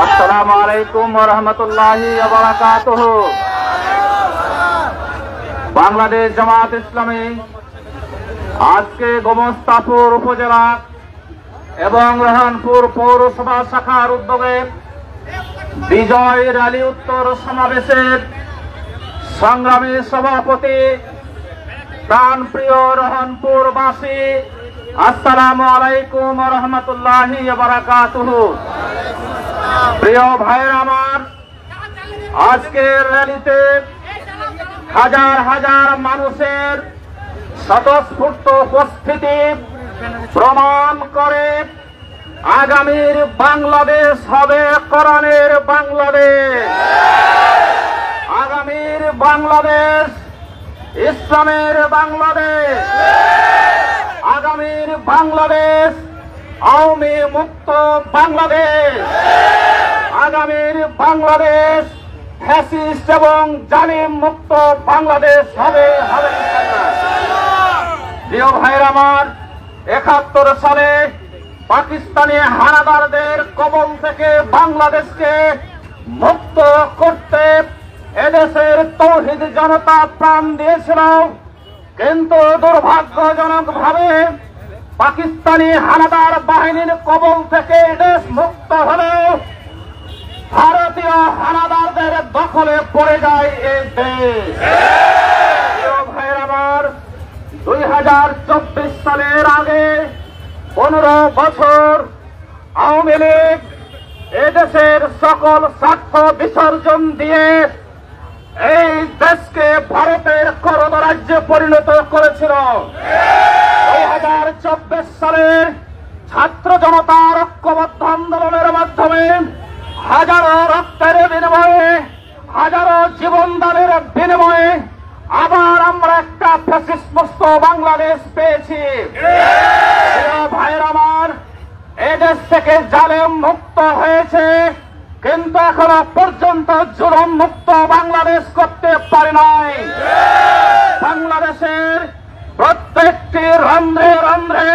আসসালামু আলাইকুম ওয়া রাহমাতুল্লাহি ওয়া বারাকাতুহু। বাংলাদেশ জামাত ইসলামী আজকে গোমস্তাপুর উপজেলা এবং রহনপুর পৌরসভা শাখার উদ্যোগে বিজয় র্যালি উত্তর সমাবেশের সংগ্রামী সভাপতি প্রাণপ্রিয় রহনপুরবাসী, আসসালামু আলাইকুম ওয়া রাহমাতুল্লাহি ওয়া বারাকাতুহু। প্রিয় ভাইয়ের আমার, আজকের র্যালিতে হাজার হাজার মানুষের স্বতঃস্ফূর্ত উপস্থিতি প্রমাণ করে আগামীর বাংলাদেশ হবে কোরআনের বাংলাদেশ। আগামীর বাংলাদেশ ইসলামের বাংলাদেশ। আগামীর বাংলাদেশ আওয়ামী মুক্ত বাংলাদেশ। আগামীর বাংলাদেশ ফ্যাসিস্ট এবং জালিম মুক্ত বাংলাদেশ হবে। প্রিয় ভাইয়ের আমার, ৭১ সালে পাকিস্তানি হানাদারদের কবল থেকে বাংলাদেশকে মুক্ত করতে এদেশের তৌহিদ জনতা প্রাণ দিয়েছিল, কিন্তু দুর্ভাগ্যজনকভাবে পাকিস্তানি হানাদার বাহিনীর কবল থেকে দেশ মুক্ত হলেও ভারতীয় হানাদারদের দখলে পড়ে যায় এই দেশ। ভাইয়ের আমার, 2024 সালের আগে 15 বছর আওয়ামী লীগ এদেশের সকল স্বার্থ বিসর্জন দিয়ে এই দেশকে ভারতের করদরাজ্যে পরিণত করেছিল। 2024 সালের ছাত্র জনতার ঐক্যবদ্ধ আন্দোলনের মাধ্যমে হাজারো রক্তের বিনিময়ে, হাজারো জীবনদানের বিনিময়ে আবার আমরা একটা ফ্যাসিস্ট মুক্ত বাংলাদেশ পেয়েছি। ভাইয়ের আমার, এদেশ থেকে জালেম মুক্ত হয়েছে, কিন্তু এখনো পর্যন্ত জুলুম মুক্ত বাংলাদেশ করতে পারে নাই। বাংলাদেশের প্রত্যেকটি রন্ধ্রে রন্ধ্রে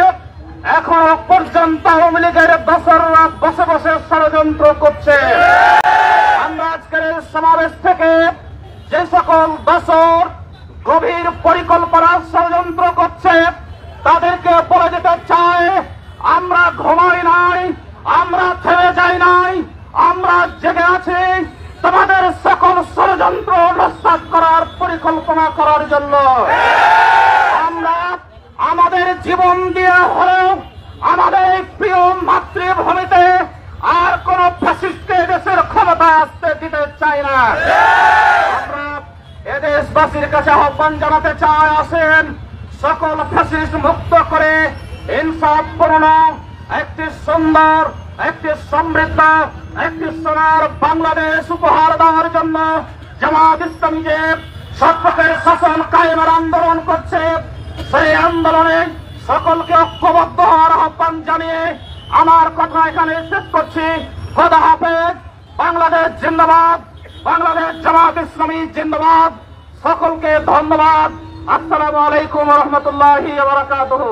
এখনো পর্যন্ত আওয়ামী লীগের দোসররা বসে বসে ষড়যন্ত্র করছে। আমরা আজকের সমাবেশ থেকে যে সকল দোসর গভীর পরিকল্পনা ষড়যন্ত্র করছে তাদেরকে বলে যেতে চাই, আমরা ঘুমাই নাই, আমরা থেমে যাই নাই, আমরা জেগে আছি তোমাদের সকল ষড়যন্ত্র নস্যাৎ করার পরিকল্পনা করার জন্য। আমরা আমাদের জীবন দিয়ে হলেও আমাদের এই প্রিয় মাতৃভূমিতে আর কোন ফ্যাসিস্টকে দেশের ক্ষমতা আসতে দিতে চাই না। আমরা এদেশবাসীর কাছে আহ্বান জানাতে চাই, আসেন সকল ফ্যাসিস্ট মুক্ত করে ইনসাফপূর্ণ একটি সুন্দর, একটি সমৃদ্ধ, একটি সোনার বাংলাদেশ উপহার দেওয়ার জন্য জামাত ইসলামী যে সরকারের শাসন কায়েমের আন্দোলন করছে, সেই আন্দোলনে সকলকে ঐক্যবদ্ধ হওয়ার আহ্বান জানিয়ে আমার কথা এখানে শেষ করছি। খোদা হাফেজ। বাংলাদেশ জিন্দাবাদ। বাংলাদেশ জামাত ইসলামী জিন্দাবাদ। সকলকে ধন্যবাদ। আসসালামু আলাইকুম ওয়া রাহমাতুল্লাহি ওয়া বারাকাতুহু।